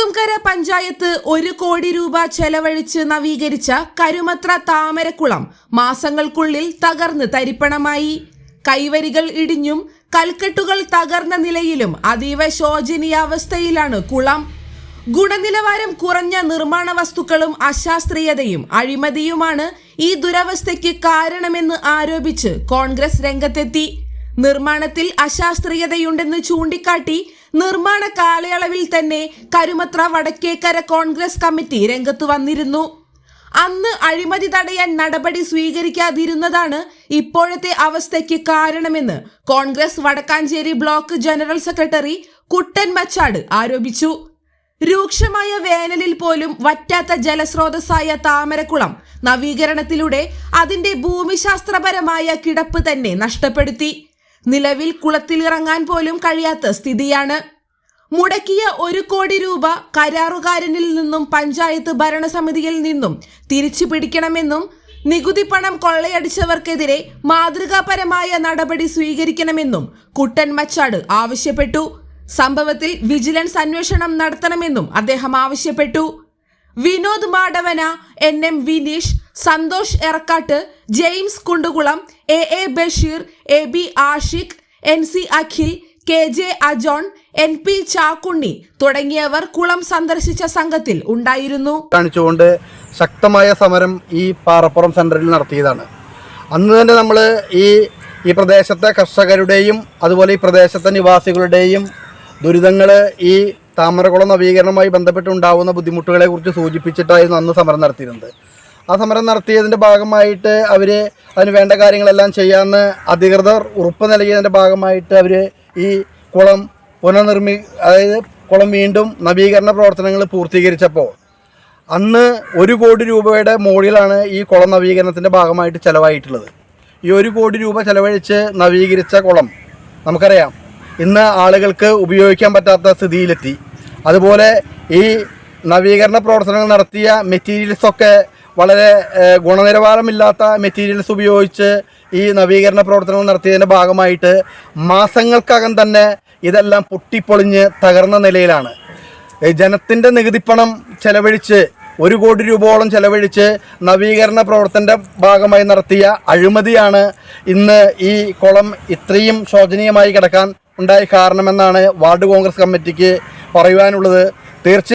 മുട്ടുംകര പഞ്ചായത്ത് 1 കോടി രൂപ ചെലവഴിച്ച് നവീകരിച്ച കരുമത്ര താമരക്കുളം മാസങ്ങൾക്കുള്ളിൽ തകർന്ന് തരിപ്പണമായി. കൈവരികൾ ഇടിഞ്ഞും കൽക്കെട്ടുകൾ തകർന്ന നിലയിലും അതീവ ശോചനീയാവസ്ഥയിലാണ് കുളം. ഗുണനിലവാരം കുറഞ്ഞ നിർമ്മാണ വസ്തുക്കളും അശാസ്ത്രീയതയും അഴിമതിയുമാണ് ഈ ദുരവസ്ഥയ്ക്ക് കാരണമെന്ന് ആരോപിച്ച് കോൺഗ്രസ് രംഗത്തെത്തി. നിർമ്മാണത്തിൽ അശാസ്ത്രീയതയുണ്ടെന്ന് ചൂണ്ടിക്കാട്ടി നിർമ്മാണ കാലയളവിൽ തന്നെ കരുമത്ര വടക്കേക്കര കോൺഗ്രസ് കമ്മിറ്റി രംഗത്തു വന്നിരുന്നു. അന്ന് അഴിമതി തടയാൻ നടപടി സ്വീകരിക്കാതിരുന്നതാണ് ഇപ്പോഴത്തെ അവസ്ഥയ്ക്ക് കാരണമെന്ന് Congress Vadakkanchery block general secretary Kuttan Machad ആരോപിച്ചു. രൂക്ഷമായ വേനലിൽ പോലും വറ്റാത്ത ജലസ്രോതസ്സായ താമരക്കുളം നവീകരണത്തിലൂടെ അതിന്റെ ഭൂമിശാസ്ത്രപരമായ കിടപ്പ് തന്നെ നഷ്ടപ്പെടുത്തി. നിലവിൽ കുളത്തിലിറങ്ങാൻ പോലും കഴിയാത്ത സ്ഥിതിയാണ്. മുടക്കിയ 1 കോടി രൂപ കരാറുകാരനിൽ നിന്നും പഞ്ചായത്ത് ഭരണസമിതിയിൽ നിന്നും തിരിച്ചു പിടിക്കണമെന്നും നികുതി പണം കൊള്ളയടിച്ചവർക്കെതിരെ മാതൃകാപരമായ നടപടി സ്വീകരിക്കണമെന്നും കുട്ടൻ മച്ചാട് ആവശ്യപ്പെട്ടു. സംഭവത്തിൽ വിജിലൻസ് അന്വേഷണം നടത്തണമെന്നും അദ്ദേഹം ആവശ്യപ്പെട്ടു. Vinod Madavana, NM Vineesh, Santhosh Erakkat, James Kundukulam, AA Basheer, AB Ashiq, NC Akhil, KJ Ajon, NP Chakkunni തുടങ്ങിയവർ കുളം സന്ദർശിച്ച സംഘത്തിൽ ഉണ്ടായിരുന്നു. കാണിച്ചുകൊണ്ട് ശക്തമായ സമരം ഈ പാറപ്പുറം സെന്ററിൽ നടത്തിയതാണ്. അന്ന് തന്നെ നമ്മൾ ഈ പ്രദേശത്തെ കർഷകരുടെയും അതുപോലെ ഈ പ്രദേശത്തെ നിവാസികളുടെയും ദുരിതങ്ങൾ, ഈ താമരക്കുളം നവീകരണവുമായി ബന്ധപ്പെട്ടുണ്ടാകുന്ന ബുദ്ധിമുട്ടുകളെ കുറിച്ച് സൂചിപ്പിച്ചിട്ടായിരുന്നു അന്ന് സമരം നടത്തിയിരുന്നത്. ആ സമരം നടത്തിയതിൻ്റെ ഭാഗമായിട്ട് അവർ അതിന് വേണ്ട കാര്യങ്ങളെല്ലാം ചെയ്യാമെന്ന് അധികൃതർ ഉറപ്പ് നൽകിയതിൻ്റെ ഭാഗമായിട്ട് അവർ ഈ കുളം അതായത് കുളം വീണ്ടും നവീകരണ പ്രവർത്തനങ്ങൾ പൂർത്തീകരിച്ചപ്പോൾ അന്ന് 1 കോടി രൂപയുടെ മുകളിലാണ് ഈ കുളം നവീകരണത്തിൻ്റെ ഭാഗമായിട്ട് ചിലവായിട്ടുള്ളത്. ഈ 1 കോടി രൂപ ചിലവഴിച്ച് നവീകരിച്ച കുളം നമുക്കറിയാം ഇന്ന് ആളുകൾക്ക് ഉപയോഗിക്കാൻ പറ്റാത്ത സ്ഥിതിയിലെത്തി. അതുപോലെ ഈ നവീകരണ പ്രവർത്തനങ്ങൾ നടത്തിയ മെറ്റീരിയൽസൊക്കെ വളരെ ഗുണനിലവാരമില്ലാത്ത മെറ്റീരിയൽസ് ഉപയോഗിച്ച് ഈ നവീകരണ പ്രവർത്തനങ്ങൾ നടത്തിയതിൻ്റെ ഭാഗമായിട്ട് മാസങ്ങൾക്കകം തന്നെ ഇതെല്ലാം പൊട്ടിപ്പൊളിഞ്ഞ് തകർന്ന നിലയിലാണ്. ജനത്തിൻ്റെ നികുതിപ്പണം ചെലവഴിച്ച് 1 കോടി രൂപയോളം ചെലവഴിച്ച് നവീകരണ പ്രവർത്തനത്തിൻ്റെ ഭാഗമായി നടത്തിയ അഴിമതിയാണ് ഇന്ന് ഈ കുളം ഇത്രയും ശോചനീയമായി കിടക്കാൻ ഉണ്ടായ കാരണമെന്നാണ് വാർഡ് കോൺഗ്രസ് കമ്മിറ്റിക്ക് പറയുവാനുള്ളത്. തീർച്ചയായും